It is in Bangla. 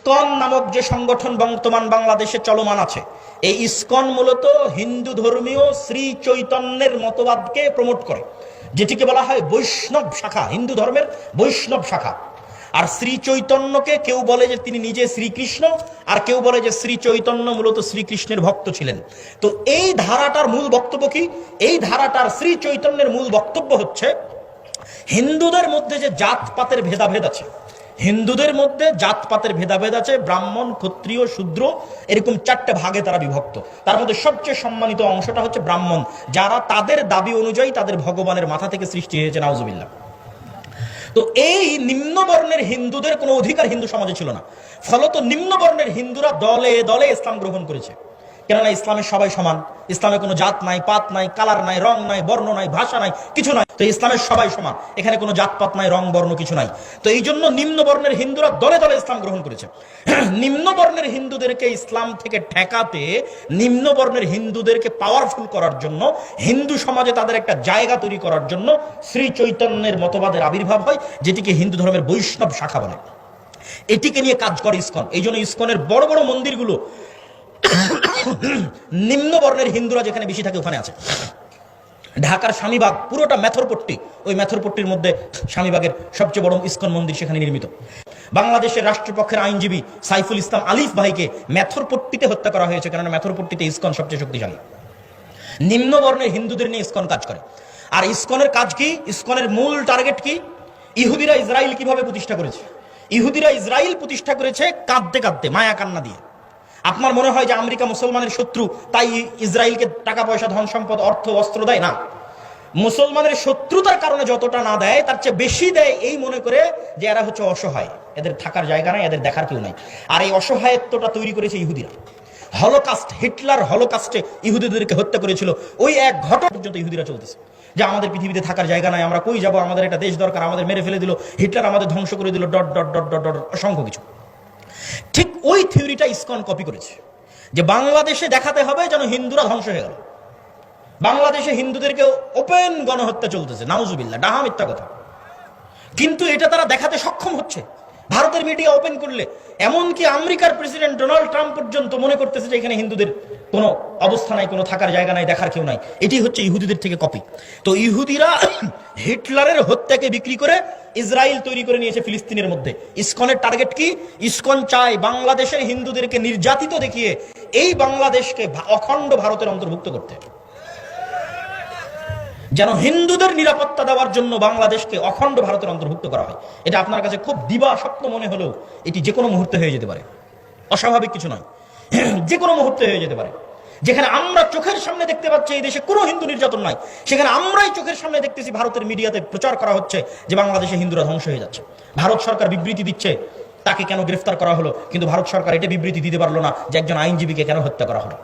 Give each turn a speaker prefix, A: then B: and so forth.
A: ইসকন নামক যে সংগঠন বর্তমান বাংলাদেশে চলমান আছে, এই ইসকন মূলত হিন্দু ধর্মীয় শ্রী চৈতন্যের মতবাদকে প্রমোট করে, যেটিকে বলা হয় বৈষ্ণব শাখা, হিন্দু ধর্মের বৈষ্ণব শাখা। আর শ্রী চৈতন্যকে কেউ বলে যে তিনি নিজে শ্রীকৃষ্ণ, আর কেউ বলে যে শ্রী চৈতন্য মূলত শ্রীকৃষ্ণের ভক্ত ছিলেন। তো এই ধারাটার মূল বক্তব্য কি? এই ধারাটার শ্রী চৈতন্যের মূল বক্তব্য হচ্ছে হিন্দুদের মধ্যে যে জাতপাতের ভেদাভেদ আছে, হিন্দুদের মধ্যে জাতপাতের ভেদাভেদ আছে, ব্রাহ্মণ, ক্ষত্রিয়, শূদ্র, এরকম 4টে ভাগে তারা বিভক্ত। তার মধ্যে সবচেয়ে সম্মানিত অংশটা হচ্ছে ব্রাহ্মণ, যারা তাদের দাবি অনুযায়ী তাদের ভগবানের মাথা থেকে সৃষ্টি হয়েছে, নাউজুবিল্লাহ। তো এই নিম্নবর্ণের হিন্দুদের কোনো অধিকার হিন্দু সমাজে ছিল না, ফলত নিম্নবর্ণের হিন্দুরা দলে দলে ইসলাম গ্রহণ করেছে। কেননা ইসলামে সবাই সমান, ইসলামে কোনো জাত নাই, পাত নাই, কালার নাই, রং নাই, বর্ণ নাই, ভাষা নাই, কিছু নাই। তো ইসলামের সবাই সমান, এখানে কোনো জাতপাত নাই, রং বর্ণ কিছু নাই। তো এই জন্য নিম্নবর্ণের হিন্দুরা দলে দলে ইসলাম গ্রহণ করেছে। নিম্নবর্ণের হিন্দুদেরকে ইসলাম থেকে ঠেকাতে, নিম্নবর্ণের হিন্দুদেরকে পাওয়ারফুল করার জন্য, হিন্দু সমাজে তাদের একটা জায়গা তৈরি করার জন্য শ্রী চৈতন্যের মতবাদের আবির্ভাব হয়, যেটিকে হিন্দু ধর্মের বৈষ্ণব শাখা বলে। এটিকে নিয়ে কাজ করে ইসকন। এই জন্য ইসকনের বড় বড় মন্দিরগুলো নিম্ন বর্ণের হিন্দুরা যেখানে বেশি থাকে ওখানে আছে। ঢাকার স্বামীবাগ পুরোটা মেথরপট্টি, ওই মেথরপট্টির মধ্যে স্বামীবাগের সবচেয়ে বড় ইসকন মন্দির সেখানে নির্মিত। বাংলাদেশের রাষ্ট্রপক্ষের আইনজীবী সাইফুল ইসলাম আলিফ ভাইকে মেথরপট্টিতে হত্যা করা হয়েছে, কারণ মেথরপট্টিতে ইসকন সবচেয়ে শক্তিশালী। নিম্ন বর্ণের হিন্দুদের নিয়ে ইসকন কাজ করে। আর ইসকনের কাজ কি? ইসকনের মূল টার্গেট কি? ইহুদিরা ইসরায়েল কিভাবে প্রতিষ্ঠা করেছে? ইহুদিরা ইসরায়েল প্রতিষ্ঠা করেছে কাঁদতে কাঁদতে, মায়া কান্না দিয়ে। আপনার মনে হয় যে আমেরিকা মুসলমানের শত্রু, তাই ইসরায়েলকে টাকা পয়সা, ধন সম্পদ, অর্থ, অস্ত্র দেয়? না, মুসলমানের শত্রুতার কারণে যতটা না দেয় তার চেয়ে বেশি দেয় এই মনে করে যে এরা হচ্ছে অসহায়, এদের থাকার জায়গা নাই, এদের দেখার কেউ নাই। আর এই অসহায়ত্বটা তৈরি করেছে ইহুদিরা। হলোকাস্ট, হিটলার হলোকাস্টে ইহুদিদেরকে হত্যা করেছিল, ওই এক ঘটনা পর্যন্ত ইহুদিরা চলতেছে যে আমাদের পৃথিবীতে থাকার জায়গা নাই, আমরা কই যাব, আমাদের একটা দেশ দরকার, আমাদের মেরে ফেলে দিল, হিটলার আমাদের ধ্বংস করে দিল, dot dot dot dot dot, অসংখ্য কিছু। ঠিক ওই থিওরিটা ইসকন কপি করেছে, যে বাংলাদেশে দেখাতে হবে যেন হিন্দুরা ধ্বংস হয়ে গেল। বাংলাদেশে হিন্দুদেরকে ওপেন গণহত্যা চলতেছে, নাউজুবিল্লাহ, ডাহা মিথ্যা কথা। কিন্তু এটা তারা দেখাতে সক্ষম হচ্ছে ভারতের মিডিয়া ওপেন করলে। এমনকি আমেরিকার প্রেসিডেন্ট ডোনাল্ড ট্রাম্প পর্যন্ত মনে করতেছে যে এখানে হিন্দুদের কোনো অবস্থা নাই, কোনো থাকার জায়গা নাই, দেখার কেউ নাই। এটি হচ্ছে ইহুদিদের থেকে কপি। তো ইহুদিরা হিটলারের হত্যাকে বিক্রি করে ইসরায়েল তৈরি করে নিয়েছে ফিলিস্তিনের মধ্যে। ইসকনের টার্গেট কি? ইসকন চায় বাংলাদেশের হিন্দুদেরকে নির্যাতিত দেখিয়ে এই বাংলাদেশকে অখণ্ড ভারতের অন্তর্ভুক্ত করতে, যেন হিন্দুদের নিরাপত্তা দেওয়ার জন্য বাংলাদেশকে অখণ্ড ভারতের অন্তর্ভুক্ত করা হয়। এটা আপনার কাছে খুব দিবা স্বপ্ন মনে হলেও এটি যে কোনো মুহূর্তে হয়ে যেতে পারে, অস্বাভাবিক কিছু নয়, যে কোনো মুহূর্তে হয়ে যেতে পারে। যেখানে আমরা চোখের সামনে দেখতে পাচ্ছি এই দেশে কোনো হিন্দু নির্যাতন নাই, সেখানে আমরাই চোখের সামনে দেখতেছি ভারতের মিডিয়াতে প্রচার করা হচ্ছে যে বাংলাদেশে হিন্দুরা ধ্বংস হয়ে যাচ্ছে। ভারত সরকার বিবৃতি দিচ্ছে তাকে কেন গ্রেফতার করা হলো, কিন্তু ভারত সরকার এটা বিবৃতি দিতে পারলো না যে একজন আইনজীবীকে কেন হত্যা করা হলো।